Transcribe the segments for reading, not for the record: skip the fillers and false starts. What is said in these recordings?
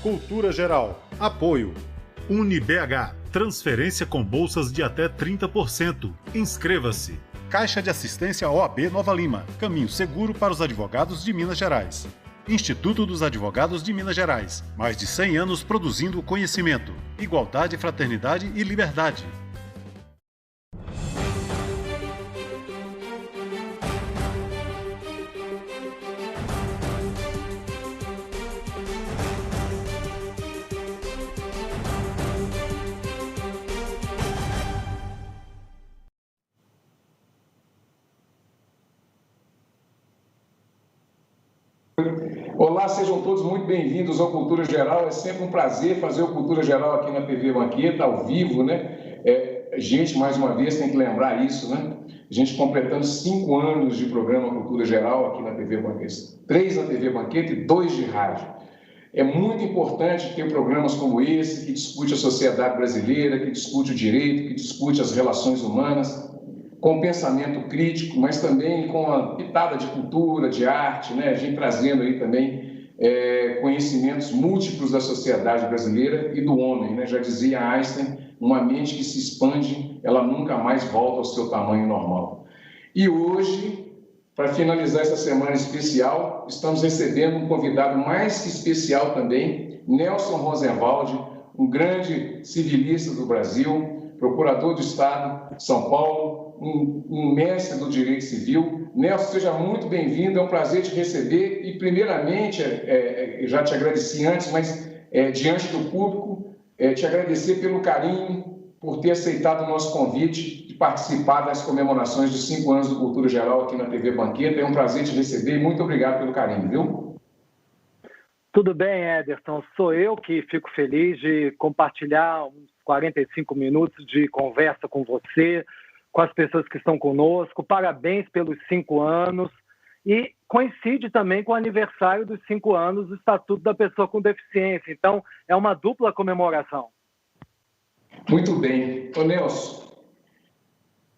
Cultura Geral. Apoio. UniBH. Transferência com bolsas de até 30%. Inscreva-se. Caixa de Assistência OAB Nova Lima. Caminho seguro para os advogados de Minas Gerais. Instituto dos Advogados de Minas Gerais. Mais de 100 anos produzindo conhecimento, igualdade, fraternidade e liberdade. Olá, sejam todos muito bem-vindos ao Cultura Geral. É sempre um prazer fazer o Cultura Geral aqui na TV Banqueta, ao vivo, né? Gente, mais uma vez, tem que lembrar isso, né? A gente completando 5 anos de programa Cultura Geral aqui na TV Banqueta. 3 na TV Banqueta e 2 de rádio. É muito importante ter programas como esse, que discute a sociedade brasileira, que discute o direito, que discute as relações humanas, com pensamento crítico, mas também com a pitada de cultura, de arte, né? A gente trazendo aí também conhecimentos múltiplos da sociedade brasileira e do homem, né? Já dizia Einstein, uma mente que se expande, ela nunca mais volta ao seu tamanho normal. E hoje, para finalizar essa semana especial, estamos recebendo um convidado mais que especial também, Nelson Rosenwald, um grande civilista do Brasil, procurador do Estado de São Paulo, um mestre do direito civil. Nelson, seja muito bem-vindo, é um prazer te receber e, primeiramente, já te agradeci antes, mas diante do público, te agradecer pelo carinho, por ter aceitado o nosso convite de participar das comemorações dos 5 anos do Cultura Geral aqui na TV Banqueta. É um prazer te receber e muito obrigado pelo carinho, viu? Tudo bem, Ederson. Sou eu que fico feliz de compartilhar uns 45 minutos de conversa com você, com as pessoas que estão conosco. Parabéns pelos 5 anos. E coincide também com o aniversário dos 5 anos do Estatuto da Pessoa com Deficiência. Então, é uma dupla comemoração. Muito bem. Ô, Nelson,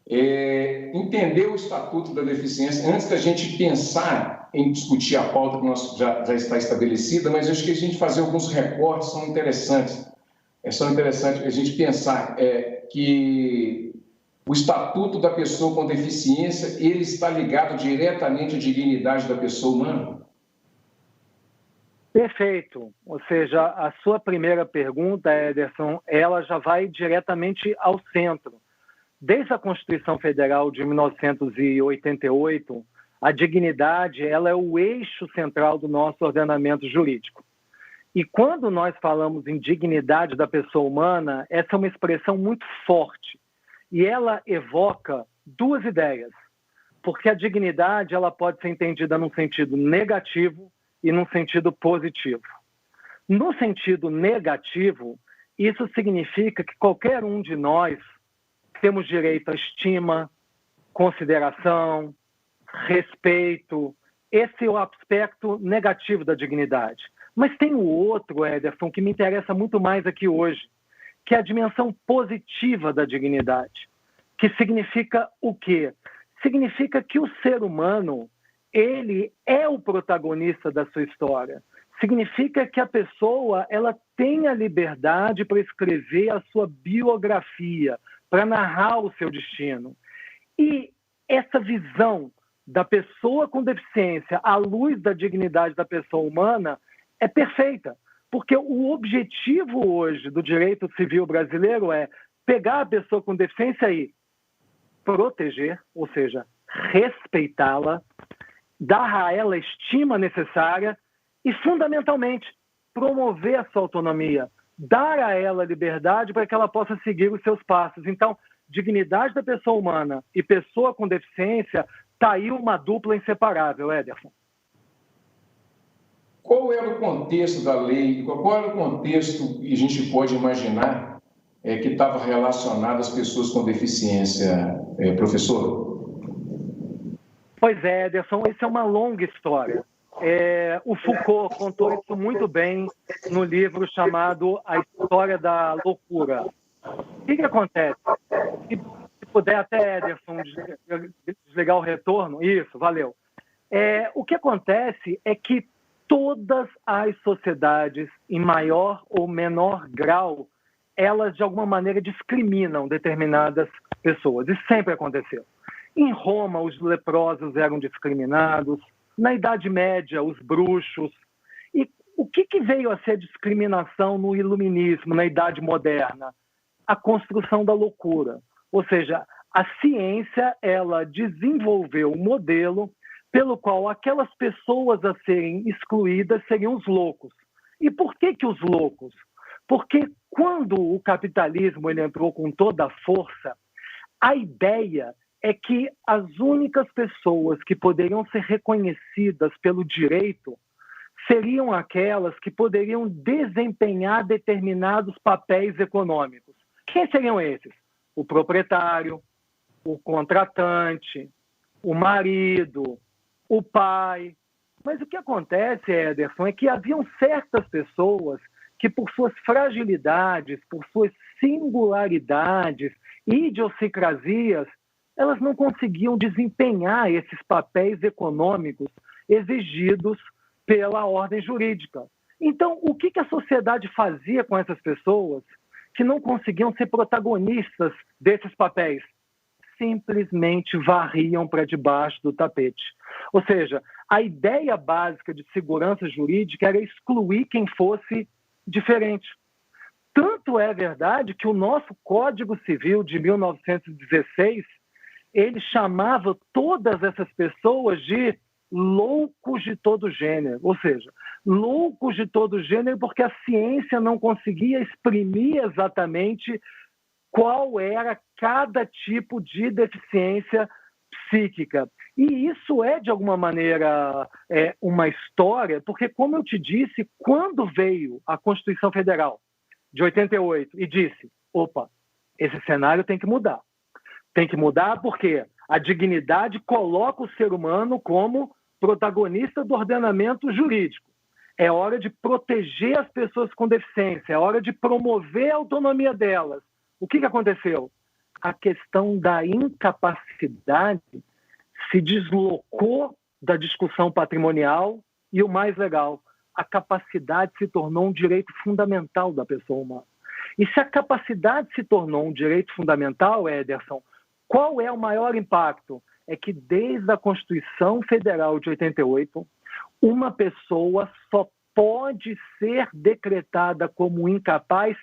entender o Estatuto da Deficiência, antes da gente pensar em discutir a pauta que já está estabelecida, mas eu acho que a gente fazer alguns recortes são interessantes. São interessantes a gente pensar que o Estatuto da Pessoa com Deficiência, ele está ligado diretamente à dignidade da pessoa humana? Perfeito. Ou seja, a sua primeira pergunta, Ederson, ela já vai diretamente ao centro. Desde a Constituição Federal de 1988, a dignidade ela é o eixo central do nosso ordenamento jurídico. E quando nós falamos em dignidade da pessoa humana, essa é uma expressão muito forte. E ela evoca 2 ideias. Porque a dignidade ela pode ser entendida num sentido negativo e num sentido positivo. No sentido negativo, isso significa que qualquer um de nós temos direito à estima, consideração, respeito. Esse é o aspecto negativo da dignidade. Mas tem o outro, Ederson, que me interessa muito mais aqui hoje, que é a dimensão positiva da dignidade. Que significa o quê? Significa que o ser humano, ele é o protagonista da sua história. Significa que a pessoa ela tem a liberdade para escrever a sua biografia, para narrar o seu destino. E essa visão da pessoa com deficiência à luz da dignidade da pessoa humana é perfeita, porque o objetivo hoje do direito civil brasileiro é pegar a pessoa com deficiência e proteger, ou seja, respeitá-la, dar a ela a estima necessária e, fundamentalmente, promover a sua autonomia, dar a ela liberdade para que ela possa seguir os seus passos. Então, dignidade da pessoa humana e pessoa com deficiência, está aí uma dupla inseparável, Ederson. Qual era o contexto da lei? Qual era o contexto que a gente pode imaginar que estava relacionado às pessoas com deficiência, professor? Pois é, Ederson, isso é uma longa história. O Foucault contou isso muito bem no livro chamado A História da Loucura. O que acontece? Se puder até, Ederson, desligar o retorno. Isso, valeu. O que acontece é que todas as sociedades, em maior ou menor grau, elas de alguma maneira discriminam determinadas pessoas. Isso sempre aconteceu. Em Roma, os leprosos eram discriminados. Na Idade Média, os bruxos. E o que veio a ser discriminação no Iluminismo, na Idade Moderna? A construção da loucura. Ou seja, a ciência ela desenvolveu um modelo pelo qual aquelas pessoas a serem excluídas seriam os loucos. E por que os loucos? Porque quando o capitalismo ele entrou com toda a força, a ideia é que as únicas pessoas que poderiam ser reconhecidas pelo direito seriam aquelas que poderiam desempenhar determinados papéis econômicos. Quem seriam esses? O proprietário, o contratante, o marido, o pai. Mas o que acontece, Ederson, é que haviam certas pessoas que, por suas fragilidades, por suas singularidades e idiosincrasias, elas não conseguiam desempenhar esses papéis econômicos exigidos pela ordem jurídica. Então, o que a sociedade fazia com essas pessoas que não conseguiam ser protagonistas desses papéis? Simplesmente varriam para debaixo do tapete. Ou seja, a ideia básica de segurança jurídica era excluir quem fosse diferente. Tanto é verdade que o nosso Código Civil de 1916, ele chamava todas essas pessoas de loucos de todo gênero. Ou seja, loucos de todo gênero porque a ciência não conseguia exprimir exatamente qual era cada tipo de deficiência psíquica. E isso é, de alguma maneira, uma história, porque, como eu te disse, quando veio a Constituição Federal de 88 e disse, opa, esse cenário tem que mudar. Tem que mudar porque a dignidade coloca o ser humano como protagonista do ordenamento jurídico. É hora de proteger as pessoas com deficiência, é hora de promover a autonomia delas. O que aconteceu? A questão da incapacidade se deslocou da discussão patrimonial e, o mais legal, a capacidade se tornou um direito fundamental da pessoa humana. E se a capacidade se tornou um direito fundamental, Ederson, qual é o maior impacto? É que desde a Constituição Federal de 88, uma pessoa só pode ser decretada como incapaz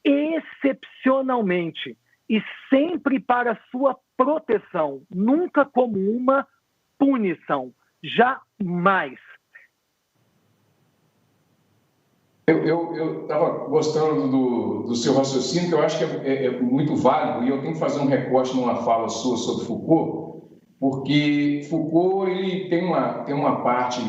excepcionalmente e sempre para sua proteção, nunca como uma punição, jamais. Eu estava gostando do seu raciocínio, que eu acho que é muito válido, e eu tenho que fazer um recorte numa fala sua sobre Foucault, porque Foucault ele tem uma parte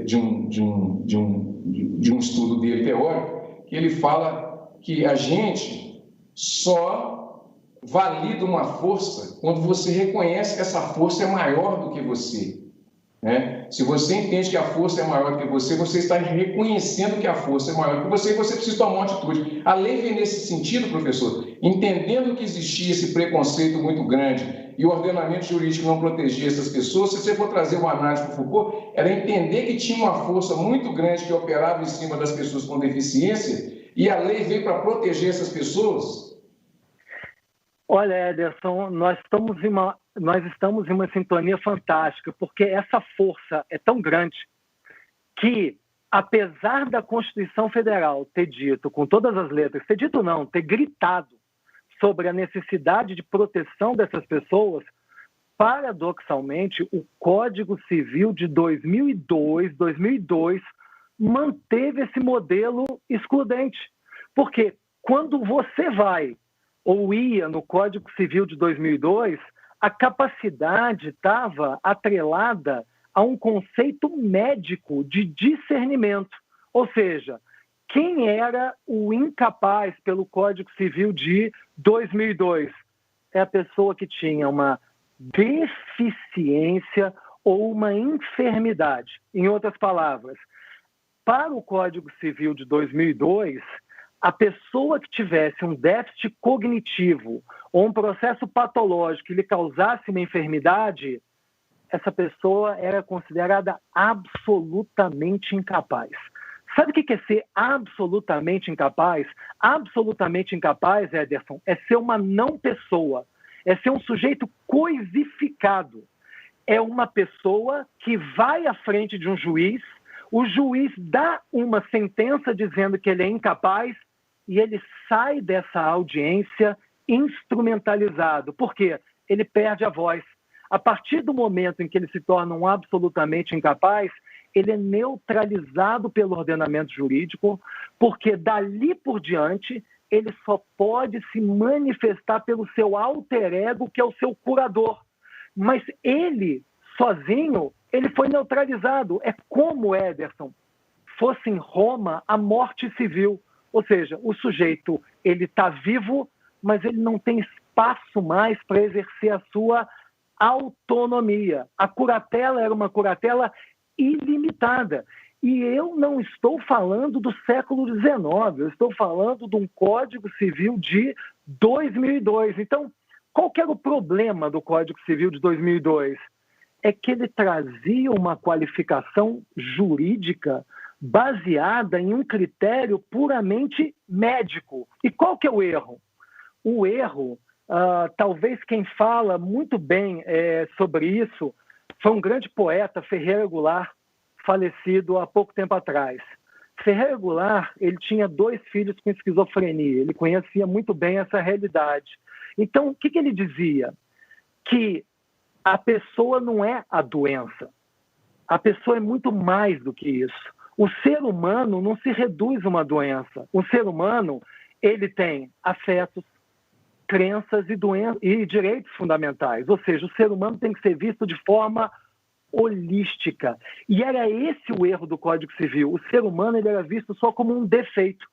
de um estudo dele teórico, que ele fala que a gente só valida uma força quando você reconhece que essa força é maior do que você. Né? Se você entende que a força é maior do que você, você está reconhecendo que a força é maior do que você e você precisa tomar uma atitude. A lei vem nesse sentido, professor, entendendo que existia esse preconceito muito grande e o ordenamento jurídico não protegia essas pessoas. Se você for trazer uma análise para Foucault, era entender que tinha uma força muito grande que operava em cima das pessoas com deficiência e a lei veio para proteger essas pessoas. Olha, Ederson, nós estamos em uma sintonia fantástica, porque essa força é tão grande que, apesar da Constituição Federal ter dito, com todas as letras, ter gritado sobre a necessidade de proteção dessas pessoas, paradoxalmente, o Código Civil de 2002 manteve esse modelo excludente. Porque quando você vai ou ia no Código Civil de 2002, a capacidade estava atrelada a um conceito médico de discernimento. Ou seja, quem era o incapaz pelo Código Civil de 2002? É a pessoa que tinha uma deficiência ou uma enfermidade. Em outras palavras, para o Código Civil de 2002, a pessoa que tivesse um déficit cognitivo ou um processo patológico que lhe causasse uma enfermidade, essa pessoa era considerada absolutamente incapaz. Sabe o que é ser absolutamente incapaz? Absolutamente incapaz, Ederson, é ser uma não pessoa, é ser um sujeito coisificado. É uma pessoa que vai à frente de um juiz, o juiz dá uma sentença dizendo que ele é incapaz e ele sai dessa audiência instrumentalizado. Por quê? Ele perde a voz. A partir do momento em que ele se torna um absolutamente incapaz, ele é neutralizado pelo ordenamento jurídico, porque dali por diante ele só pode se manifestar pelo seu alter ego, que é o seu curador. Mas ele, sozinho, ele foi neutralizado. É como, Ederson, fosse em Roma a morte civil. Ou seja, o sujeito ele está vivo, mas ele não tem espaço mais para exercer a sua autonomia. A curatela era uma curatela ilimitada. E eu não estou falando do século XIX, eu estou falando de um Código Civil de 2002. Então, qual que era o problema do Código Civil de 2002? É que ele trazia uma qualificação jurídica baseada em um critério puramente médico. E qual que é o erro? O erro, talvez quem fala muito bem sobre isso, foi um grande poeta, Ferreira Goulart, falecido há pouco tempo atrás. Ferreira Goulart, ele tinha 2 filhos com esquizofrenia, ele conhecia muito bem essa realidade. Então, o que ele dizia? Que a pessoa não é a doença, a pessoa é muito mais do que isso. O ser humano não se reduz a uma doença. O ser humano, ele tem afetos, crenças e direitos fundamentais. Ou seja, o ser humano tem que ser visto de forma holística. E era esse o erro do Código Civil. O ser humano ele era visto só como um defeito,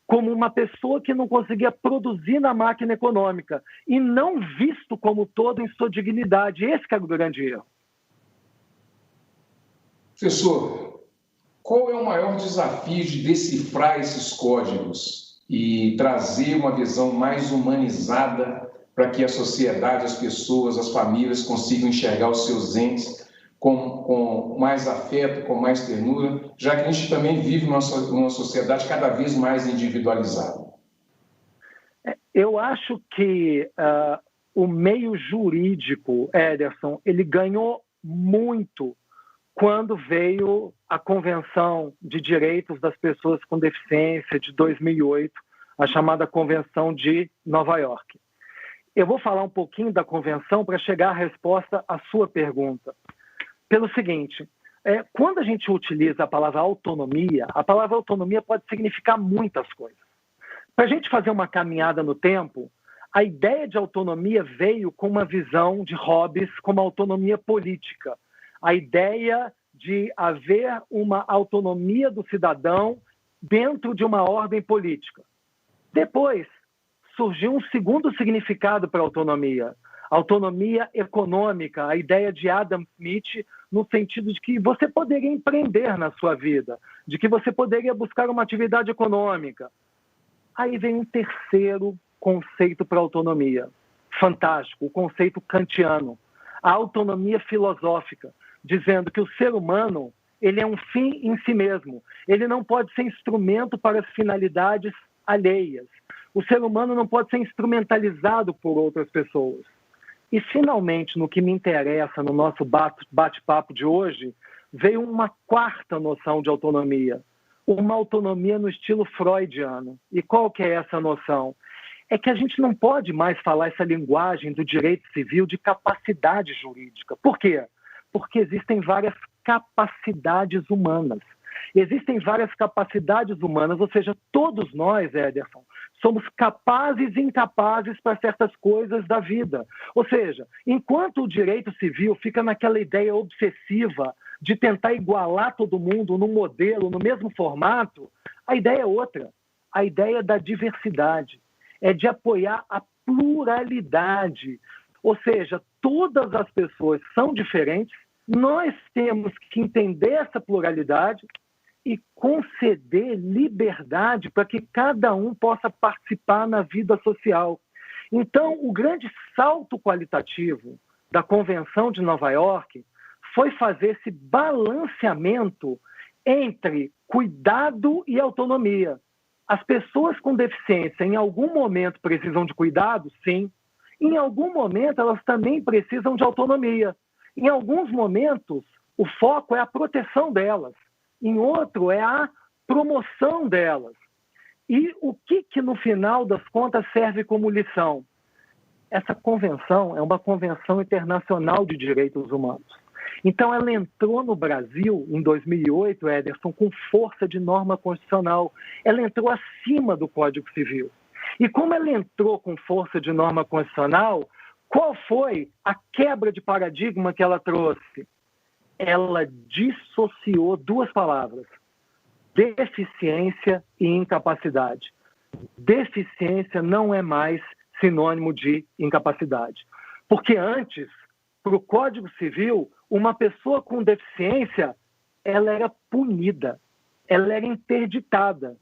como uma pessoa que não conseguia produzir na máquina econômica, e não visto como todo em sua dignidade. Esse que era o grande erro. Professor, qual é o maior desafio de decifrar esses códigos e trazer uma visão mais humanizada para que a sociedade, as pessoas, as famílias consigam enxergar os seus entes com mais afeto, com mais ternura, já que a gente também vive numa sociedade cada vez mais individualizada? Eu acho que o meio jurídico, Ederson, ele ganhou muito quando veio a Convenção de Direitos das Pessoas com Deficiência de 2008, a chamada Convenção de Nova York. Eu vou falar um pouquinho da Convenção para chegar à resposta à sua pergunta. Pelo seguinte, quando a gente utiliza a palavra autonomia pode significar muitas coisas. Para a gente fazer uma caminhada no tempo, a ideia de autonomia veio com uma visão de Hobbes como autonomia política. A ideia de haver uma autonomia do cidadão dentro de uma ordem política. Depois, surgiu um segundo significado para a autonomia econômica, a ideia de Adam Smith, no sentido de que você poderia empreender na sua vida, de que você poderia buscar uma atividade econômica. Aí vem um terceiro conceito para a autonomia, fantástico, o conceito kantiano, a autonomia filosófica, dizendo que o ser humano ele é um fim em si mesmo, ele não pode ser instrumento para as finalidades alheias, o ser humano não pode ser instrumentalizado por outras pessoas. E, finalmente, no que me interessa no nosso bate-papo de hoje, veio uma quarta noção de autonomia, uma autonomia no estilo freudiano. E qual que é essa noção? É que a gente não pode mais falar essa linguagem do direito civil de capacidade jurídica. Por quê? Porque existem várias capacidades humanas. Existem várias capacidades humanas, ou seja, todos nós, Ederson, somos capazes e incapazes para certas coisas da vida. Ou seja, enquanto o direito civil fica naquela ideia obsessiva de tentar igualar todo mundo num modelo, no mesmo formato, a ideia é outra. A ideia da diversidade é de apoiar a pluralidade. Ou seja, todas as pessoas são diferentes, nós temos que entender essa pluralidade e conceder liberdade para que cada um possa participar na vida social. Então, o grande salto qualitativo da Convenção de Nova York foi fazer esse balanceamento entre cuidado e autonomia. As pessoas com deficiência, em algum momento, precisam de cuidado? Sim. Em algum momento, elas também precisam de autonomia. Em alguns momentos, o foco é a proteção delas. Em outro, é a promoção delas. E o que no final das contas, serve como lição? Essa convenção é uma convenção internacional de direitos humanos. Então, ela entrou no Brasil, em 2008, Ederson, com força de norma constitucional. Ela entrou acima do Código Civil. E como ela entrou com força de norma constitucional, qual foi a quebra de paradigma que ela trouxe? Ela dissociou duas palavras: deficiência e incapacidade. Deficiência não é mais sinônimo de incapacidade. Porque antes, para o Código Civil, uma pessoa com deficiência, ela era punida, ela era interditada.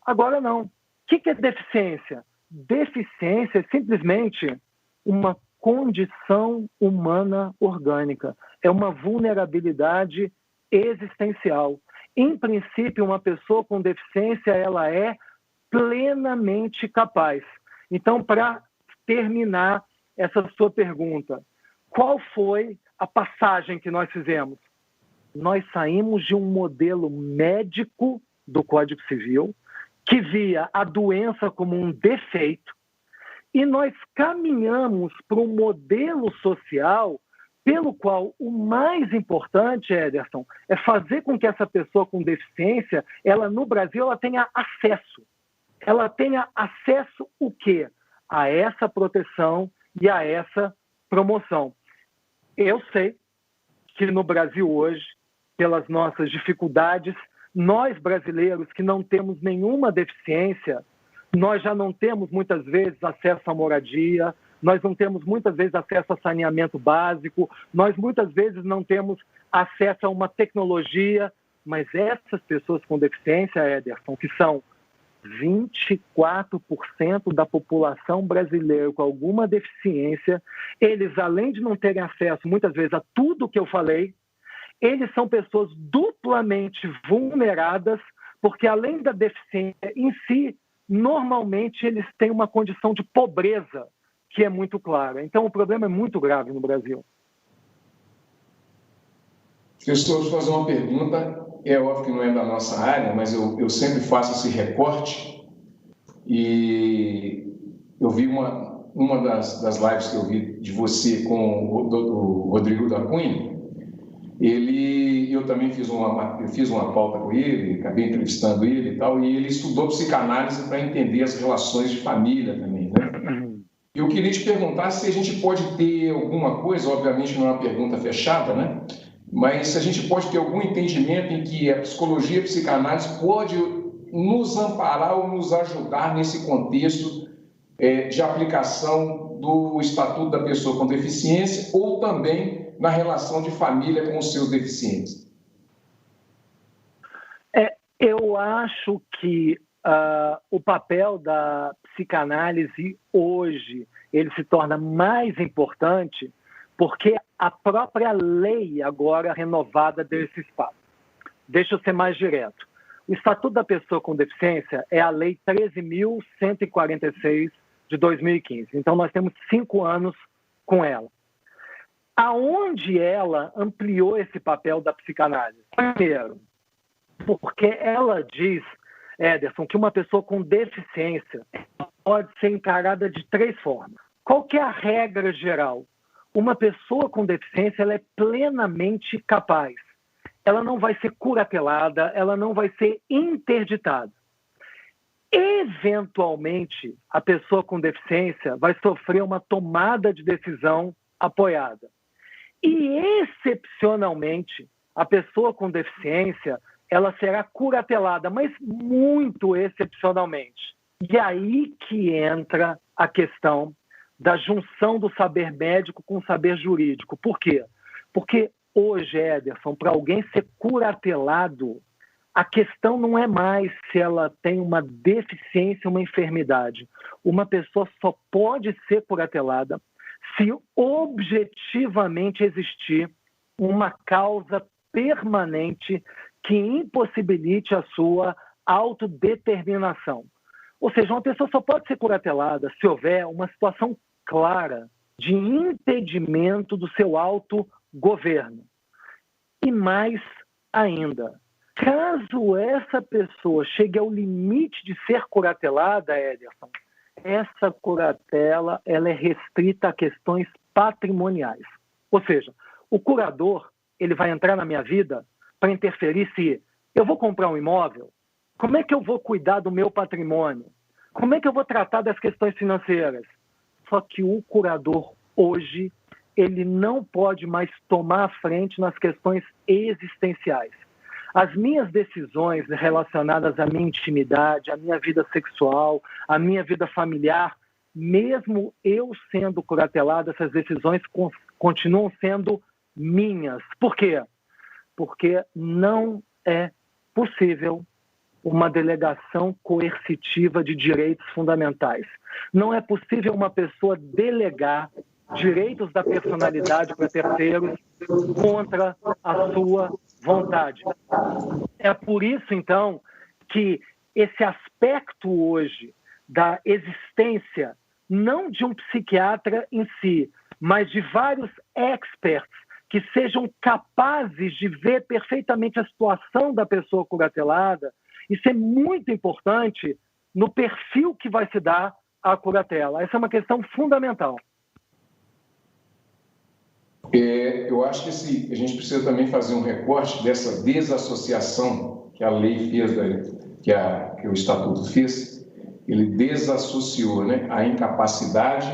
Agora não. O que é deficiência? Deficiência é simplesmente uma condição humana orgânica. É uma vulnerabilidade existencial. Em princípio, uma pessoa com deficiência, ela é plenamente capaz. Então, para terminar essa sua pergunta, qual foi a passagem que nós fizemos? Nós saímos de um modelo médico do Código Civil, que via a doença como um defeito, e nós caminhamos para um modelo social pelo qual o mais importante, Ederson, é fazer com que essa pessoa com deficiência, ela no Brasil, ela tenha acesso. Ela tenha acesso o quê? A essa proteção e a essa promoção. Eu sei que no Brasil hoje, pelas nossas dificuldades, nós brasileiros que não temos nenhuma deficiência, nós já não temos muitas vezes acesso à moradia, nós não temos muitas vezes acesso a saneamento básico, nós muitas vezes não temos acesso a uma tecnologia, mas essas pessoas com deficiência, Ederson, que são 24% da população brasileira com alguma deficiência, eles, além de não terem acesso muitas vezes a tudo que eu falei, eles são pessoas duplamente vulneradas, porque além da deficiência em si, normalmente eles têm uma condição de pobreza que é muito clara. Então o problema é muito grave no Brasil. Professor, vou fazer uma pergunta, é óbvio que não é da nossa área, mas eu sempre faço esse recorte, e eu vi uma das lives que eu vi de você com o Rodrigo da Cunha. Eu também fiz uma pauta com ele, acabei entrevistando ele e tal, e ele estudou psicanálise para entender as relações de família também, né? Eu queria te perguntar se a gente pode ter alguma coisa, obviamente não é uma pergunta fechada, né? Mas se a gente pode ter algum entendimento em que a psicologia e a psicanálise pode nos amparar ou nos ajudar nesse contexto de aplicação do Estatuto da Pessoa com Deficiência ou também na relação de família com os seus deficientes. Eu acho que o papel da psicanálise hoje ele se torna mais importante porque a própria lei agora renovada deu esse espaço. Deixa eu ser mais direto. O Estatuto da Pessoa com Deficiência é a Lei 13.146 de 2015. Então, nós temos 5 anos com ela. Aonde ela ampliou esse papel da psicanálise? Primeiro, porque ela diz, Ederson, que uma pessoa com deficiência pode ser encarada de 3 formas. Qual que é a regra geral? Uma pessoa com deficiência ela é plenamente capaz. Ela não vai ser curatelada, ela não vai ser interditada. Eventualmente, a pessoa com deficiência vai sofrer uma tomada de decisão apoiada. E, excepcionalmente, a pessoa com deficiência ela será curatelada, mas muito excepcionalmente. E aí que entra a questão da junção do saber médico com o saber jurídico. Por quê? Porque hoje, Ederson, para alguém ser curatelado, a questão não é mais se ela tem uma deficiência ou uma enfermidade. Uma pessoa só pode ser curatelada se objetivamente existir uma causa permanente que impossibilite a sua autodeterminação. Ou seja, uma pessoa só pode ser curatelada se houver uma situação clara de impedimento do seu autogoverno. E mais ainda, caso essa pessoa chegue ao limite de ser curatelada, Ederson, essa curatela ela é restrita a questões patrimoniais. Ou seja, o curador ele vai entrar na minha vida para interferir se eu vou comprar um imóvel, como é que eu vou cuidar do meu patrimônio? Como é que eu vou tratar das questões financeiras? Só que o curador, hoje, ele não pode mais tomar a frente nas questões existenciais. As minhas decisões relacionadas à minha intimidade, à minha vida sexual, à minha vida familiar, mesmo eu sendo curatelado, essas decisões continuam sendo minhas. Por quê? Porque não é possível uma delegação coercitiva de direitos fundamentais. Não é possível uma pessoa delegar direitos da personalidade para terceiros contra a sua vontade. É por isso, então, que esse aspecto hoje da existência, não de um psiquiatra em si, mas de vários experts que sejam capazes de ver perfeitamente a situação da pessoa curatelada, isso é muito importante no perfil que vai se dar à curatela. Essa é uma questão fundamental. Eu acho que a gente precisa também fazer um recorte dessa desassociação que a lei fez, que o Estatuto fez. Ele desassociou, né, a incapacidade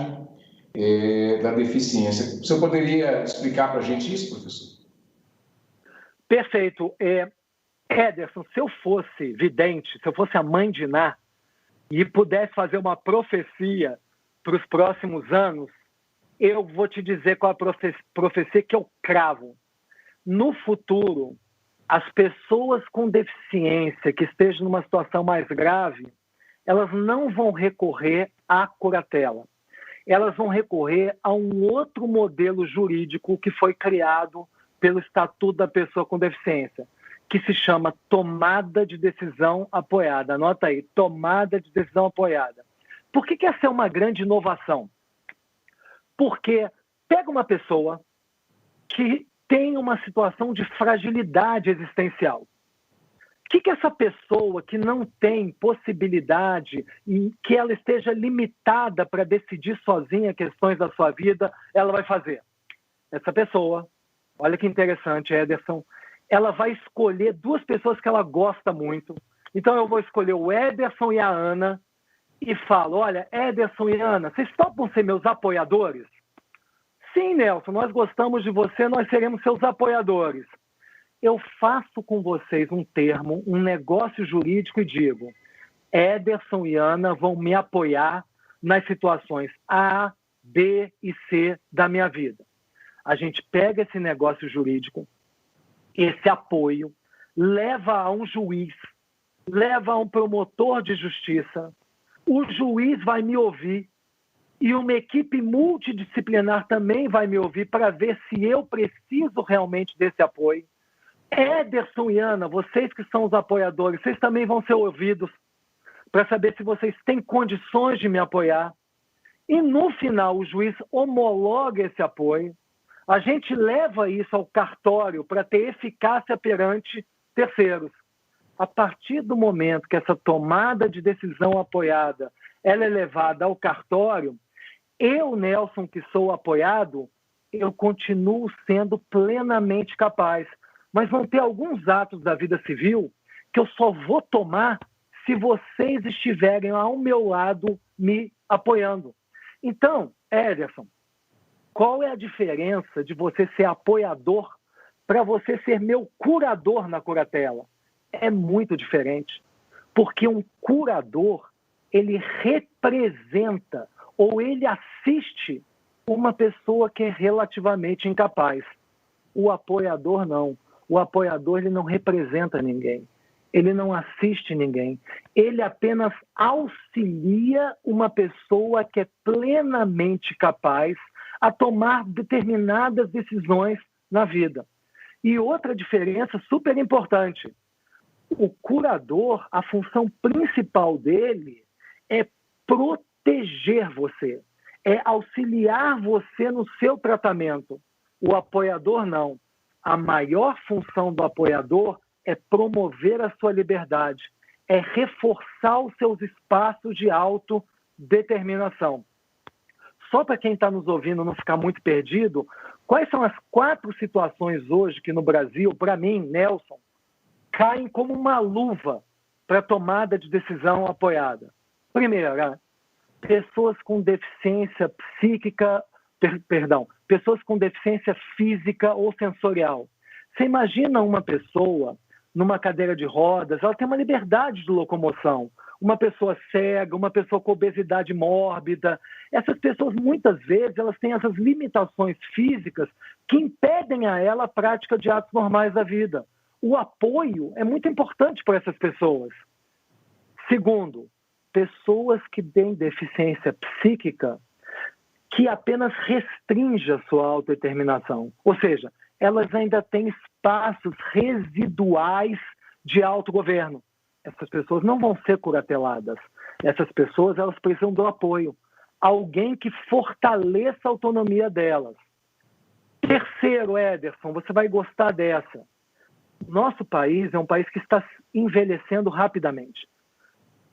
da deficiência. Você poderia explicar para a gente isso, professor? Perfeito. Ederson, se eu fosse vidente, se eu fosse a mãe de Ná e pudesse fazer uma profecia para os próximos anos, eu vou te dizer qual a profecia que eu cravo. No futuro, as pessoas com deficiência que estejam numa situação mais grave, elas não vão recorrer à curatela. Elas vão recorrer a um outro modelo jurídico que foi criado pelo Estatuto da Pessoa com Deficiência, que se chama tomada de decisão apoiada. Anota aí, tomada de decisão apoiada. Por que essa é uma grande inovação? Porque pega uma pessoa que tem uma situação de fragilidade existencial. O que essa pessoa que não tem possibilidade e que ela esteja limitada para decidir sozinha questões da sua vida, ela vai fazer? Essa pessoa, olha que interessante, Ederson, ela vai escolher duas pessoas que ela gosta muito. Então eu vou escolher o Ederson e a Ana e falo, olha, Ederson e Ana, vocês topam ser meus apoiadores? Sim, Nelson, nós gostamos de você, nós seremos seus apoiadores. Eu faço com vocês um termo, um negócio jurídico e digo, Ederson e Ana vão me apoiar nas situações A, B e C da minha vida. A gente pega esse negócio jurídico, esse apoio, leva a um juiz, leva a um promotor de justiça, o juiz vai me ouvir e uma equipe multidisciplinar também vai me ouvir para ver se eu preciso realmente desse apoio. Ederson e Ana, vocês que são os apoiadores, vocês também vão ser ouvidos para saber se vocês têm condições de me apoiar. E no final o juiz homologa esse apoio, a gente leva isso ao cartório para ter eficácia perante terceiros. A partir do momento que essa tomada de decisão apoiada ela é levada ao cartório, eu, Nelson, que sou apoiado, eu continuo sendo plenamente capaz. Mas vão ter alguns atos da vida civil que eu só vou tomar se vocês estiverem ao meu lado me apoiando. Então, Ederson, qual é a diferença de você ser apoiador para você ser meu curador na curatela? É muito diferente, porque um curador, ele representa ou ele assiste uma pessoa que é relativamente incapaz. O apoiador não. O apoiador ele não representa ninguém. Ele não assiste ninguém. Ele apenas auxilia uma pessoa que é plenamente capaz a tomar determinadas decisões na vida. E outra diferença super importante, o curador, a função principal dele é proteger você, é auxiliar você no seu tratamento. O apoiador não. A maior função do apoiador é promover a sua liberdade, é reforçar os seus espaços de autodeterminação. Só para quem está nos ouvindo não ficar muito perdido, quais são as 4 situações hoje que no Brasil, para mim, Nelson, caem como uma luva para a tomada de decisão apoiada? Primeira, pessoas com deficiência psíquica, pessoas com deficiência física ou sensorial. Você imagina uma pessoa numa cadeira de rodas, ela tem uma liberdade de locomoção. Uma pessoa cega, uma pessoa com obesidade mórbida. Essas pessoas, muitas vezes, elas têm essas limitações físicas que impedem a ela a prática de atos normais da vida. O apoio é muito importante para essas pessoas. Segundo, pessoas que têm deficiência psíquica que apenas restringe a sua autodeterminação. Ou seja, elas ainda têm espaços residuais de autogoverno. Essas pessoas não vão ser curateladas. Essas pessoas, elas precisam do apoio. Alguém que fortaleça a autonomia delas. Terceiro, Ederson, você vai gostar dessa. Nosso país é um país que está envelhecendo rapidamente.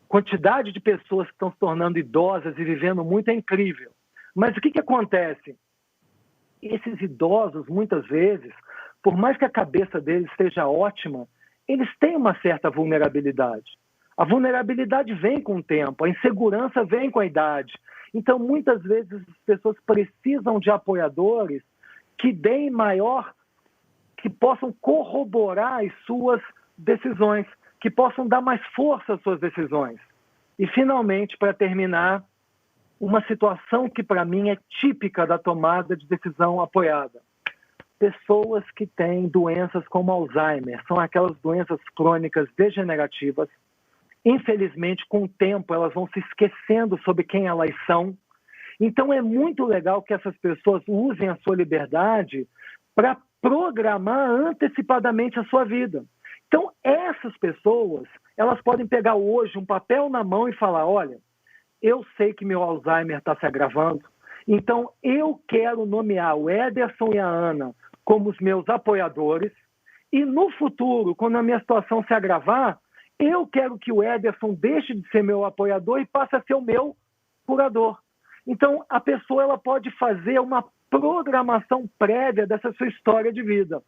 A quantidade de pessoas que estão se tornando idosas e vivendo muito é incrível. Mas o que acontece? Esses idosos, muitas vezes, por mais que a cabeça deles esteja ótima, eles têm uma certa vulnerabilidade. A vulnerabilidade vem com o tempo, a insegurança vem com a idade. Então, muitas vezes, as pessoas precisam de apoiadores que deem maior, que possam corroborar as suas decisões, que possam dar mais força às suas decisões. E, finalmente, para terminar, uma situação que, para mim, é típica da tomada de decisão apoiada. Pessoas que têm doenças como Alzheimer, são aquelas doenças crônicas degenerativas. Infelizmente, com o tempo, elas vão se esquecendo sobre quem elas são. Então, é muito legal que essas pessoas usem a sua liberdade para programar antecipadamente a sua vida. Então, essas pessoas, elas podem pegar hoje um papel na mão e falar, olha, eu sei que meu Alzheimer está se agravando, então eu quero nomear o Ederson e a Ana como os meus apoiadores, e no futuro, quando a minha situação se agravar, eu quero que o Ederson deixe de ser meu apoiador e passe a ser o meu curador. Então, a pessoa ela pode fazer uma programação prévia dessa sua história de vida.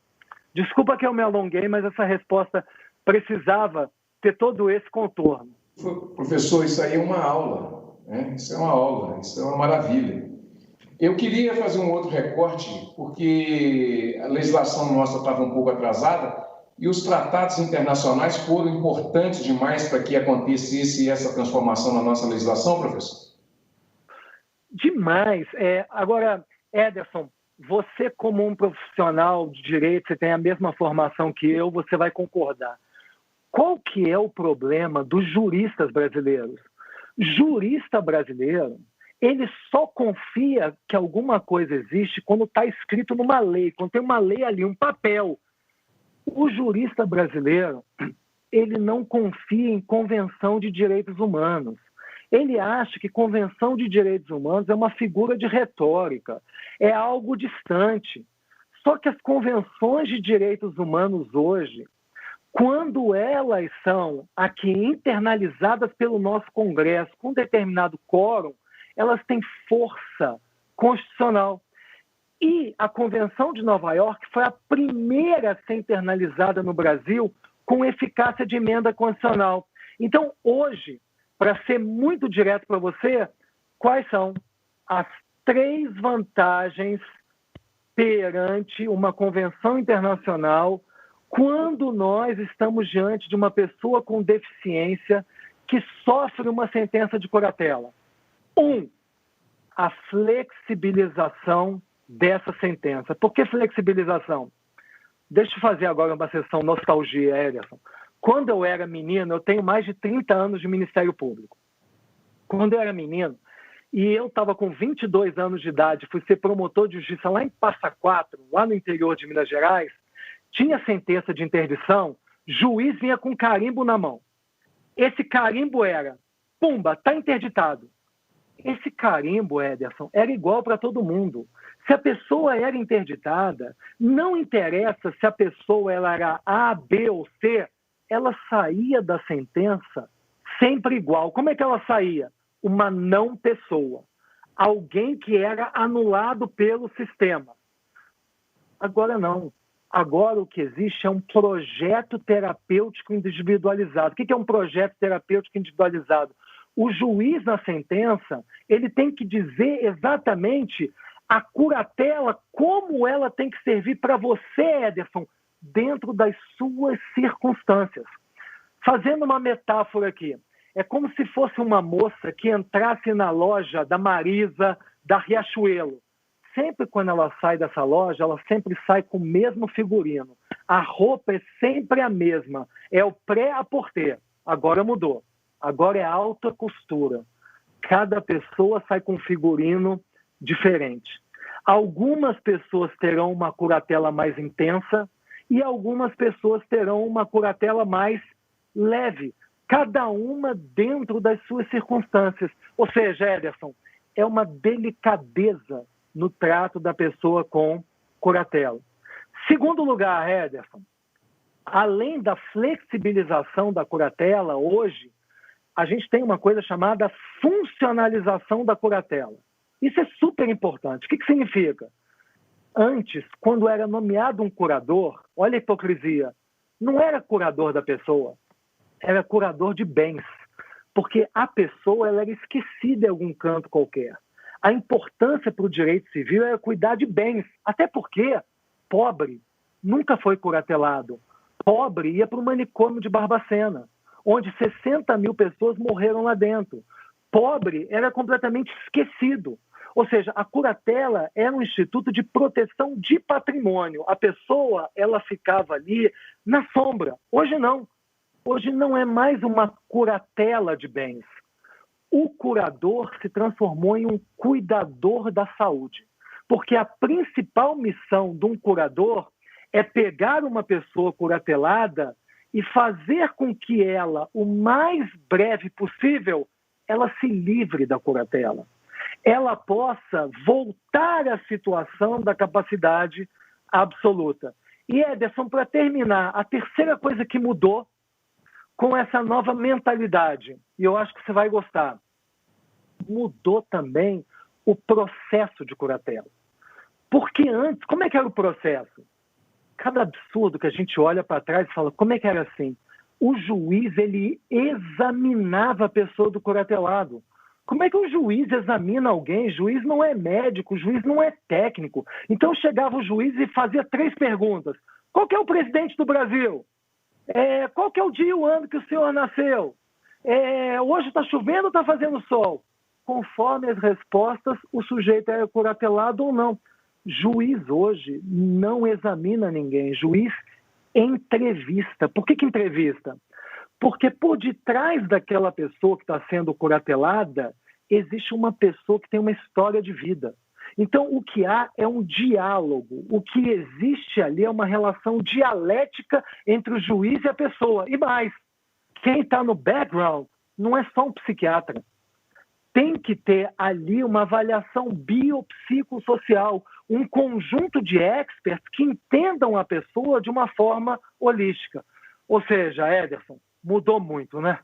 Desculpa que eu me alonguei, mas essa resposta precisava ter todo esse contorno. Professor, isso aí é uma aula, né? Isso é uma aula, isso é uma maravilha. Eu queria fazer um outro recorte, porque a legislação nossa estava um pouco atrasada e os tratados internacionais foram importantes demais para que acontecesse essa transformação na nossa legislação, professor? Demais. Agora, Ederson, você como um profissional de direito, você tem a mesma formação que eu, você vai concordar. Qual que é o problema dos juristas brasileiros? Jurista brasileiro, ele só confia que alguma coisa existe quando está escrito numa lei, quando tem uma lei ali, um papel. O jurista brasileiro, ele não confia em convenção de direitos humanos. Ele acha que convenção de direitos humanos é uma figura de retórica, é algo distante. Só que as convenções de direitos humanos hoje, quando elas são aqui internalizadas pelo nosso Congresso com determinado quórum, elas têm força constitucional. E a Convenção de Nova York foi a primeira a ser internalizada no Brasil com eficácia de emenda constitucional. Então, hoje, para ser muito direto para você, quais são as 3 vantagens perante uma convenção internacional quando nós estamos diante de uma pessoa com deficiência que sofre uma sentença de curatela? 1, a flexibilização dessa sentença. Por que flexibilização? Deixa eu fazer agora uma sessão nostalgia, Ederson. Quando eu era menino, eu tenho mais de 30 anos de Ministério Público. Quando eu era menino, e eu estava com 22 anos de idade, fui ser promotor de justiça lá em Passa Quatro, lá no interior de Minas Gerais, tinha sentença de interdição, juiz vinha com carimbo na mão. Esse carimbo era, pumba, está interditado. Esse carimbo, Ederson, era igual para todo mundo. Se a pessoa era interditada, não interessa se a pessoa ela era A, B ou C, ela saía da sentença sempre igual. Como é que ela saía? Uma não pessoa. Alguém que era anulado pelo sistema. Agora não. Agora o que existe é um projeto terapêutico individualizado. O que é um projeto terapêutico individualizado? O juiz na sentença, ele tem que dizer exatamente a curatela, como ela tem que servir para você, Ederson, dentro das suas circunstâncias. Fazendo uma metáfora aqui, é como se fosse uma moça que entrasse na loja da Marisa, da Riachuelo. Sempre quando ela sai dessa loja, ela sempre sai com o mesmo figurino. A roupa é sempre a mesma, é o pré-à-porter. Agora mudou. Agora é alta costura. Cada pessoa sai com um figurino diferente. Algumas pessoas terão uma curatela mais intensa e algumas pessoas terão uma curatela mais leve. Cada uma dentro das suas circunstâncias. Ou seja, Ederson, é uma delicadeza no trato da pessoa com curatela. Segundo lugar, Ederson, além da flexibilização da curatela, hoje, a gente tem uma coisa chamada funcionalização da curatela. Isso é super importante. O que significa? Antes, quando era nomeado um curador, olha a hipocrisia, não era curador da pessoa, era curador de bens, porque a pessoa ela era esquecida em algum canto qualquer. A importância para o direito civil era cuidar de bens, até porque pobre nunca foi curatelado. Pobre ia para o manicômio de Barbacena, onde 60 mil pessoas morreram lá dentro. Pobre era completamente esquecido. Ou seja, a curatela era um instituto de proteção de patrimônio. A pessoa ela ficava ali na sombra. Hoje não. Hoje não é mais uma curatela de bens. O curador se transformou em um cuidador da saúde. Porque a principal missão de um curador é pegar uma pessoa curatelada e fazer com que ela, o mais breve possível, ela se livre da curatela. Ela possa voltar à situação da capacidade absoluta. E, Ederson, para terminar, a terceira coisa que mudou com essa nova mentalidade, e eu acho que você vai gostar, mudou também o processo de curatela. Porque antes, como é que era o processo? Cada absurdo que a gente olha para trás e fala, como é que era assim? O juiz, ele examinava a pessoa do curatelado. Como é que o juiz examina alguém? O juiz não é médico, o juiz não é técnico. Então chegava o juiz e fazia 3 perguntas. Qual que é o presidente do Brasil? Qual que é o dia e o ano que o senhor nasceu? Hoje está chovendo ou está fazendo sol? Conforme as respostas, o sujeito é curatelado ou não. Juiz hoje não examina ninguém. Juiz entrevista. Por que entrevista? Porque por detrás daquela pessoa que está sendo curatelada, existe uma pessoa que tem uma história de vida. Então, o que há é um diálogo. O que existe ali é uma relação dialética entre o juiz e a pessoa. E mais, quem está no background não é só um psiquiatra. Tem que ter ali uma avaliação biopsicossocial, um conjunto de experts que entendam a pessoa de uma forma holística. Ou seja, Ederson, mudou muito, né?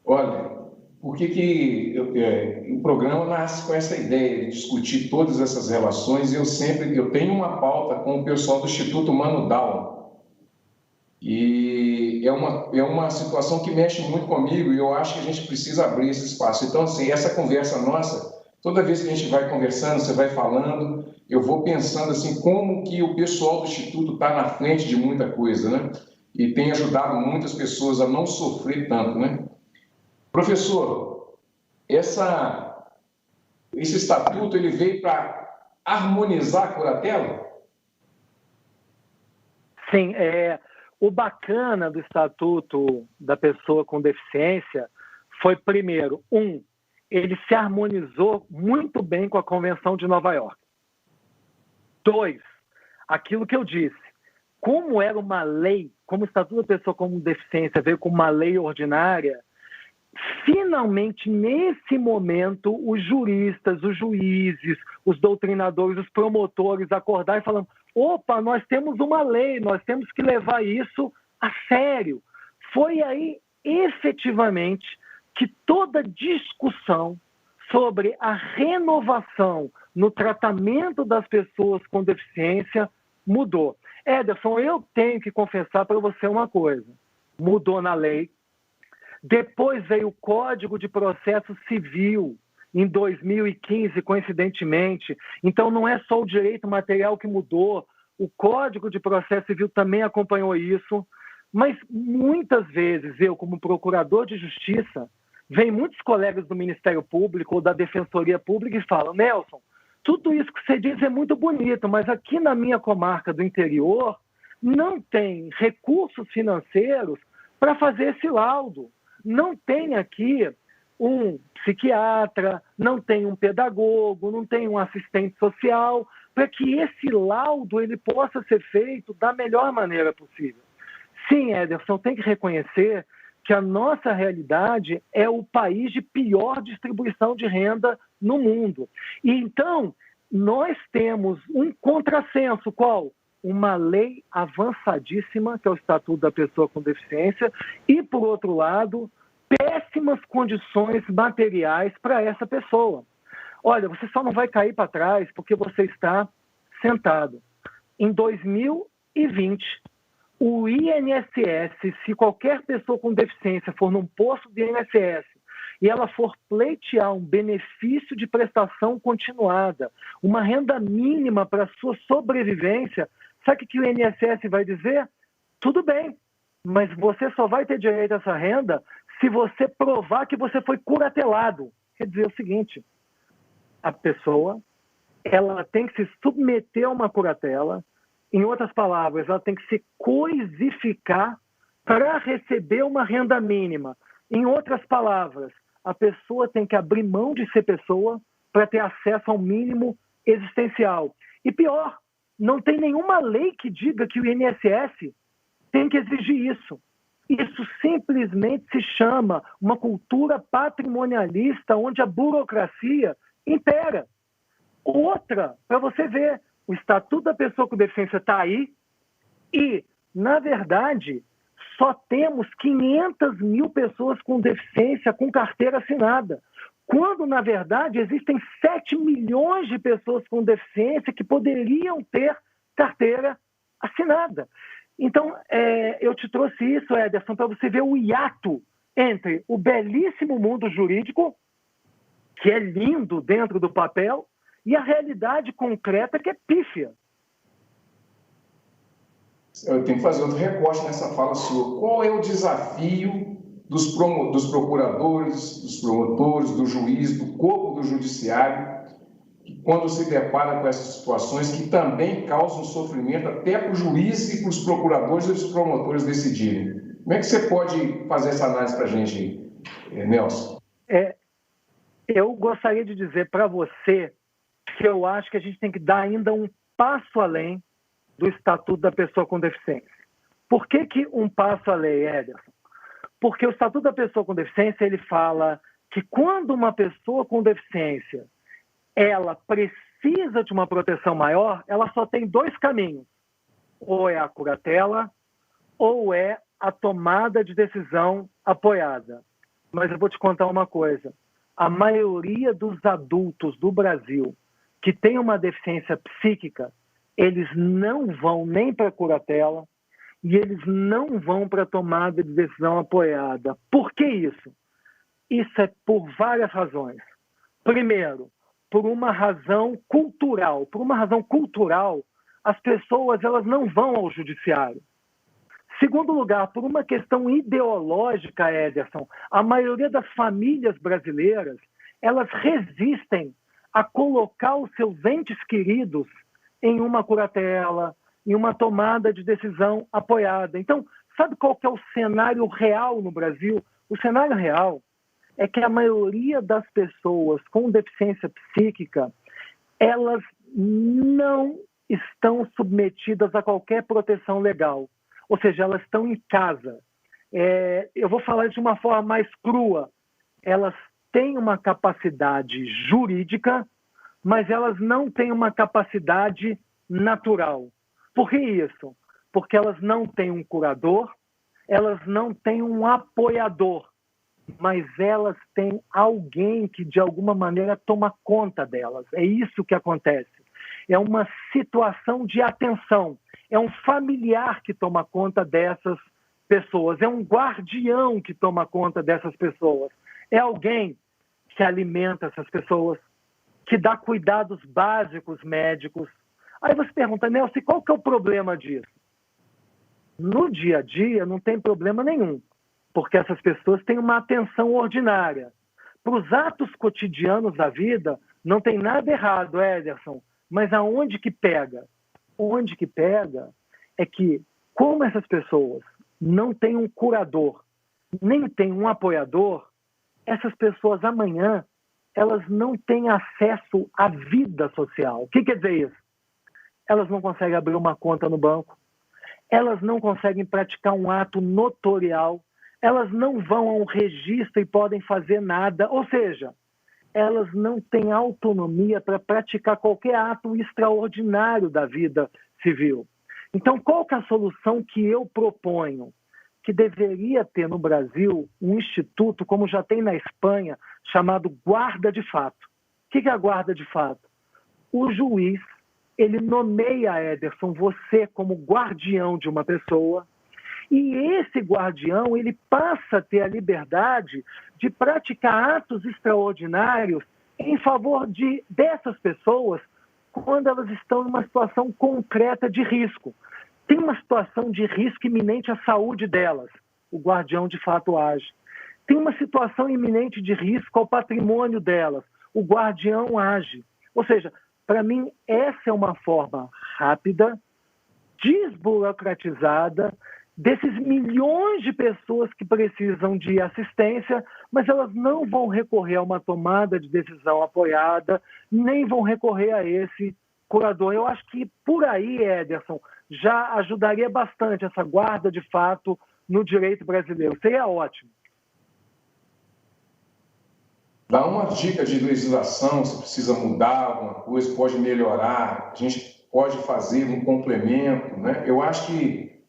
Olha, por que o programa nasce com essa ideia de discutir todas essas relações? Eu tenho uma pauta com o pessoal do Instituto Mano Down. E é uma situação que mexe muito comigo e eu acho que a gente precisa abrir esse espaço. Então, assim, essa conversa nossa, toda vez que a gente vai conversando, você vai falando, eu vou pensando assim, como que o pessoal do Instituto está na frente de muita coisa, né? E tem ajudado muitas pessoas a não sofrer tanto, né? Professor, esse estatuto ele veio para harmonizar a curatela? Sim, o bacana do Estatuto da Pessoa com Deficiência foi, primeiro, ele se harmonizou muito bem com a Convenção de Nova York. 2, aquilo que eu disse. Como era uma lei, como o Estatuto da Pessoa com Deficiência veio com uma lei ordinária, finalmente, nesse momento, os juristas, os juízes, os doutrinadores, os promotores acordaram e falaram: opa, nós temos uma lei, nós temos que levar isso a sério. Foi aí, efetivamente, que toda discussão sobre a renovação no tratamento das pessoas com deficiência mudou. Ederson, eu tenho que confessar para você uma coisa. Mudou na lei. Depois veio o Código de Processo Civil, em 2015, coincidentemente. Então, não é só o direito material que mudou, o Código de Processo Civil também acompanhou isso. Mas, muitas vezes, eu, como procurador de justiça, vem muitos colegas do Ministério Público ou da Defensoria Pública e falam: Nelson, tudo isso que você diz é muito bonito, mas aqui na minha comarca do interior não tem recursos financeiros para fazer esse laudo. Não tem aqui um psiquiatra, não tem um pedagogo, não tem um assistente social, para que esse laudo ele possa ser feito da melhor maneira possível. Sim, Ederson, tem que reconhecer que a nossa realidade é o país de pior distribuição de renda no mundo. E então, nós temos um contrassenso, qual? Uma lei avançadíssima, que é o Estatuto da Pessoa com Deficiência, e, por outro lado, péssimas condições materiais para essa pessoa. Olha, você só não vai cair para trás porque você está sentado. Em 2020, o INSS, se qualquer pessoa com deficiência for num posto do INSS e ela for pleitear um benefício de prestação continuada, uma renda mínima para a sua sobrevivência, sabe o que o INSS vai dizer? Tudo bem, mas você só vai ter direito a essa renda se você provar que você foi curatelado. Quer dizer o seguinte: a pessoa ela tem que se submeter a uma curatela. Em outras palavras, ela tem que se coisificar para receber uma renda mínima. Em outras palavras, a pessoa tem que abrir mão de ser pessoa para ter acesso ao mínimo existencial. E pior, não tem nenhuma lei que diga que o INSS tem que exigir isso. Isso simplesmente se chama uma cultura patrimonialista onde a burocracia impera. Outra, para você ver, o Estatuto da Pessoa com Deficiência está aí e, na verdade, só temos 500 mil pessoas com deficiência com carteira assinada, quando, na verdade, existem 7 milhões de pessoas com deficiência que poderiam ter carteira assinada. Então, eu te trouxe isso, Ederson, para você ver o hiato entre o belíssimo mundo jurídico, que é lindo dentro do papel, e a realidade concreta, que é pífia. Eu tenho que fazer outro recorte nessa fala sua. Qual é o desafio dos procuradores, dos promotores, do juiz, do corpo do judiciário, quando se depara com essas situações que também causam sofrimento até para o juiz e para os procuradores e os promotores decidirem? Como é que você pode fazer essa análise para a gente, Nelson? Eu gostaria de dizer para você que eu acho que a gente tem que dar ainda um passo além do Estatuto da Pessoa com Deficiência. Por que um passo além, Ederson? Porque o Estatuto da Pessoa com Deficiência, ele fala que quando uma pessoa com deficiência ela precisa de uma proteção maior, ela só tem 2 caminhos. Ou é a curatela, ou é a tomada de decisão apoiada. Mas eu vou te contar uma coisa. A maioria dos adultos do Brasil que tem uma deficiência psíquica, eles não vão nem para a curatela e eles não vão para a tomada de decisão apoiada. Por que isso? Isso é por várias razões. Primeiro, por uma razão cultural. Por uma razão cultural, as pessoas elas não vão ao judiciário. Segundo lugar, por uma questão ideológica, Ederson, a maioria das famílias brasileiras, elas resistem a colocar os seus entes queridos em uma curatela, em uma tomada de decisão apoiada. Então, sabe qual que é o cenário real no Brasil? O cenário real é que a maioria das pessoas com deficiência psíquica, elas não estão submetidas a qualquer proteção legal, ou seja, elas estão em casa. Eu vou falar de uma forma mais crua, elas têm uma capacidade jurídica, mas elas não têm uma capacidade natural. Por que isso? Porque elas não têm um curador, elas não têm um apoiador, mas elas têm alguém que, de alguma maneira, toma conta delas. É isso que acontece. É uma situação de atenção. É um familiar que toma conta dessas pessoas. É um guardião que toma conta dessas pessoas. É alguém que alimenta essas pessoas, que dá cuidados básicos médicos. Aí você pergunta, Nelson, qual que é o problema disso? No dia a dia não tem problema nenhum, porque essas pessoas têm uma atenção ordinária. Para os atos cotidianos da vida, não tem nada errado, Ederson, mas aonde que pega? Onde que pega é que, como essas pessoas não têm um curador, nem têm um apoiador, essas pessoas amanhã, elas não têm acesso à vida social. O que quer dizer isso? Elas não conseguem abrir uma conta no banco, elas não conseguem praticar um ato notorial, elas não vão a um registro e podem fazer nada, ou seja, elas não têm autonomia para praticar qualquer ato extraordinário da vida civil. Então, qual que é a solução que eu proponho? Que deveria ter no Brasil um instituto, como já tem na Espanha, chamado guarda de fato. O que é a guarda de fato? O juiz, ele nomeia, Ederson, você como guardião de uma pessoa, e esse guardião, ele passa a ter a liberdade de praticar atos extraordinários em favor dessas pessoas quando elas estão em uma situação concreta de risco. Tem uma situação de risco iminente à saúde delas, o guardião de fato age. Tem uma situação iminente de risco ao patrimônio delas, o guardião age. Ou seja, para mim, essa é uma forma rápida, desburocratizada, desses milhões de pessoas que precisam de assistência, mas elas não vão recorrer a uma tomada de decisão apoiada, nem vão recorrer a esse curador. Eu acho que por aí, Ederson, já ajudaria bastante essa guarda de fato no direito brasileiro. Seria ótimo. Dá uma dica de legislação, se precisa mudar alguma coisa, pode melhorar, a gente pode fazer um complemento, né? Eu acho que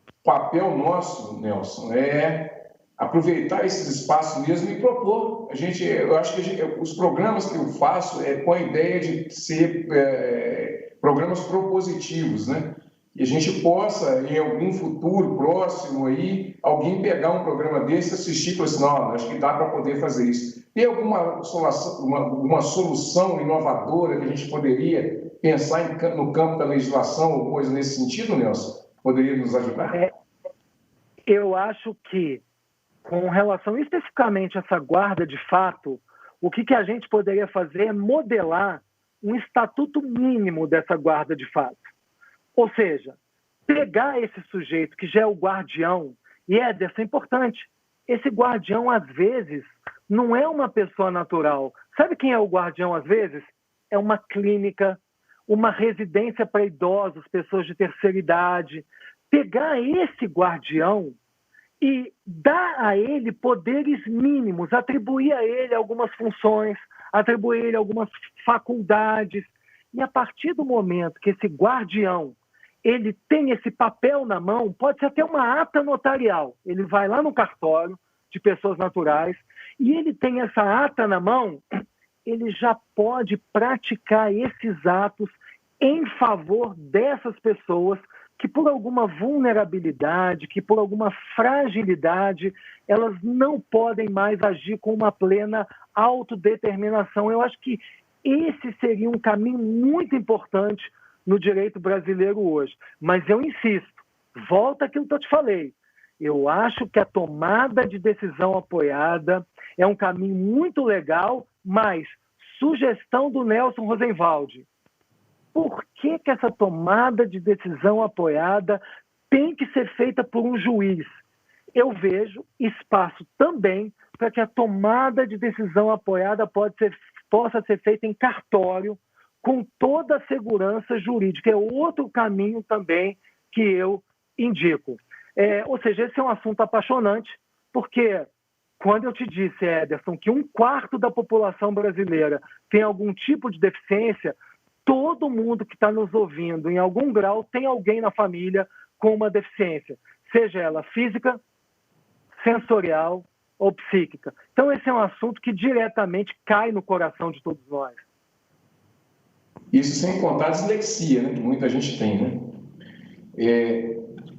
o papel nosso, Nelson, é aproveitar esses espaços mesmo e propor. Eu acho que os programas que eu faço é com a ideia de ser programas propositivos, né? E a gente possa, em algum futuro próximo aí, alguém pegar um programa desse, assistir e falar assim, não, acho que dá para poder fazer isso. Tem alguma solução inovadora que a gente poderia pensar no campo da legislação ou coisa nesse sentido, Nelson? Poderia nos ajudar? Eu acho que, com relação especificamente a essa guarda de fato, o que a gente poderia fazer é modelar um estatuto mínimo dessa guarda de fato. Ou seja, pegar esse sujeito que já é o guardião, e Ederson, é importante, esse guardião, às vezes, não é uma pessoa natural. Sabe quem é o guardião, às vezes? É uma clínica, uma residência para idosos, pessoas de terceira idade. Pegar esse guardião e dar a ele poderes mínimos, atribuir a ele algumas funções, atribuir a ele algumas faculdades. E a partir do momento que esse guardião ele tem esse papel na mão, pode ser até uma ata notarial. Ele vai lá no cartório de pessoas naturais e ele tem essa ata na mão, ele já pode praticar esses atos em favor dessas pessoas que por alguma vulnerabilidade, que por alguma fragilidade, elas não podem mais agir com uma plena autodeterminação. Eu acho que esse seria um caminho muito importante no direito brasileiro hoje. Mas eu insisto, volta àquilo que eu te falei. Eu acho que a tomada de decisão apoiada é um caminho muito legal, mas sugestão do Nelson Rosenwald. Por que essa tomada de decisão apoiada tem que ser feita por um juiz? Eu vejo espaço também para que a tomada de decisão apoiada possa ser feita em cartório, com toda a segurança jurídica. É outro caminho também que eu indico. Ou seja, esse é um assunto apaixonante, porque quando eu te disse, Ederson, que 1/4 da população brasileira tem algum tipo de deficiência, todo mundo que está nos ouvindo, em algum grau, tem alguém na família com uma deficiência, seja ela física, sensorial ou psíquica. Então, esse é um assunto que diretamente cai no coração de todos nós. Isso sem contar a dislexia, né, que muita gente tem, né?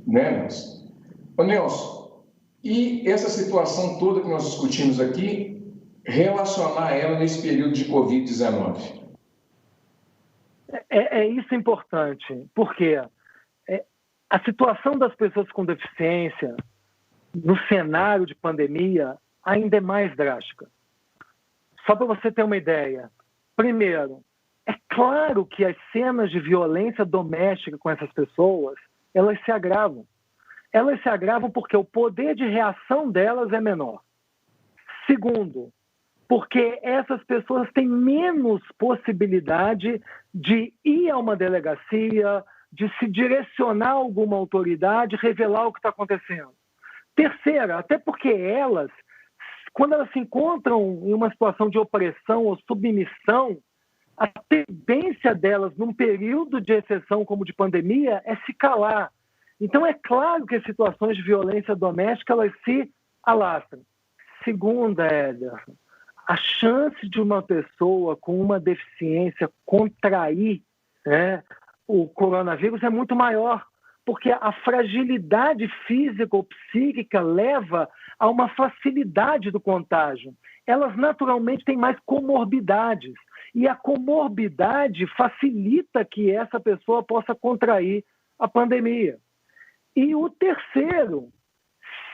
Nelson? Ô, Nelson, e essa situação toda que nós discutimos aqui, relacionar ela nesse período de Covid-19? Isso importante, porque a situação das pessoas com deficiência no cenário de pandemia ainda é mais drástica. Só para você ter uma ideia. Primeiro, é claro que as cenas de violência doméstica com essas pessoas, elas se agravam. Elas se agravam porque o poder de reação delas é menor. Segundo, porque essas pessoas têm menos possibilidade de ir a uma delegacia, de se direcionar a alguma autoridade, revelar o que está acontecendo. Terceira, até porque elas, quando elas se encontram em uma situação de opressão ou submissão, a tendência delas, num período de exceção como de pandemia, é se calar. Então, é claro que as situações de violência doméstica, elas se alastram. Segunda, Ederson, a chance de uma pessoa com uma deficiência contrair, né, o coronavírus é muito maior, porque a fragilidade física ou psíquica leva a uma facilidade do contágio. Elas naturalmente têm mais comorbidades, e a comorbidade facilita que essa pessoa possa contrair a pandemia. E o terceiro,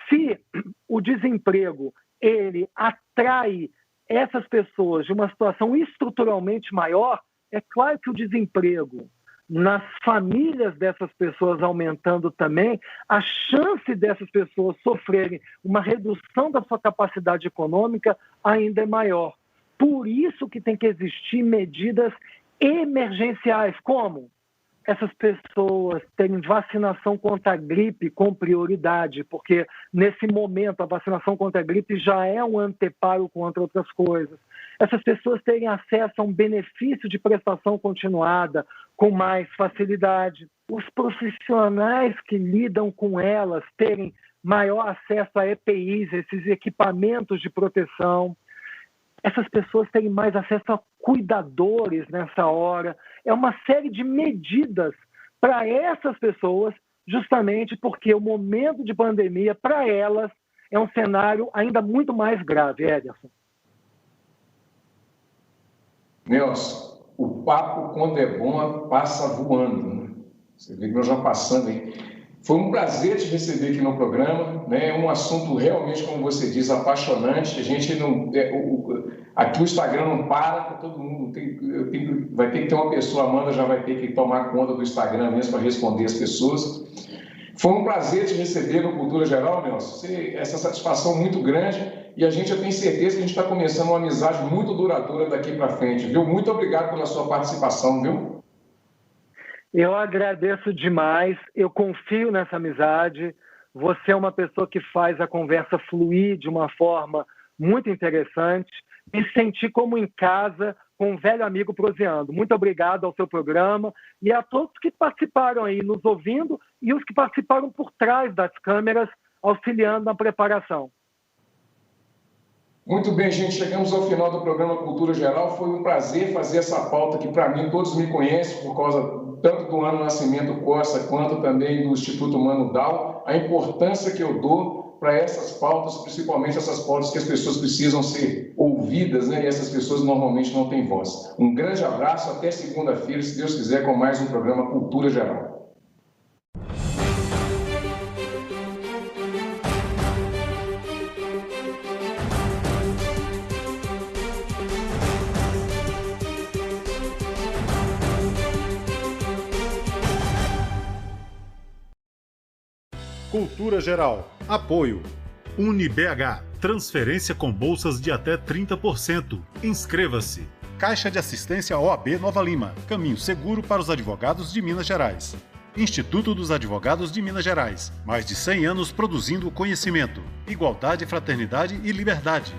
se o desemprego ele atrai essas pessoas de uma situação estruturalmente maior, é claro que o desemprego nas famílias dessas pessoas aumentando também, a chance dessas pessoas sofrerem uma redução da sua capacidade econômica ainda é maior. Por isso que tem que existir medidas emergenciais, como essas pessoas terem vacinação contra a gripe com prioridade, porque nesse momento a vacinação contra a gripe já é um anteparo contra outras coisas. Essas pessoas terem acesso a um benefício de prestação continuada com mais facilidade. Os profissionais que lidam com elas terem maior acesso a EPIs, esses equipamentos de proteção. Essas pessoas terem mais acesso a cuidadores nessa hora. É uma série de medidas para essas pessoas, justamente porque o momento de pandemia, para elas, é um cenário ainda muito mais grave, Ederson. Nelson, o papo, quando é bom, passa voando, né? Você vê que nós já passamos aí. Foi um prazer te receber aqui no programa, né? É um assunto realmente, como você diz, apaixonante. A gente não... Aqui o Instagram não para, todo mundo vai ter que ter uma pessoa, a Amanda já vai ter que tomar conta do Instagram mesmo para responder as pessoas. Foi um prazer te receber no Cultura Geral, Nelson. Essa satisfação muito grande, e a gente já tem certeza que a gente está começando uma amizade muito duradoura daqui para frente, viu? Muito obrigado pela sua participação, viu? Eu agradeço demais, eu confio nessa amizade. Você é uma pessoa que faz a conversa fluir de uma forma muito interessante. Me senti como em casa, com um velho amigo proseando. Muito obrigado ao seu programa e a todos que participaram aí nos ouvindo e os que participaram por trás das câmeras, auxiliando na preparação. Muito bem, gente, chegamos ao final do programa Cultura Geral. Foi um prazer fazer essa pauta que, para mim, todos me conhecem por causa tanto do Ano Nascimento Costa quanto também do Instituto Mano Dal, a importância que eu dou para essas pautas, principalmente essas pautas que as pessoas precisam ser ouvidas, né? E essas pessoas normalmente não têm voz. Um grande abraço, até segunda-feira, se Deus quiser, com mais um programa Cultura Geral. Cultura Geral. Apoio. UniBH. Transferência com bolsas de até 30%. Inscreva-se. Caixa de Assistência OAB Nova Lima, caminho seguro para os advogados de Minas Gerais. Instituto dos Advogados de Minas Gerais, mais de 100 anos produzindo conhecimento, igualdade, fraternidade e liberdade.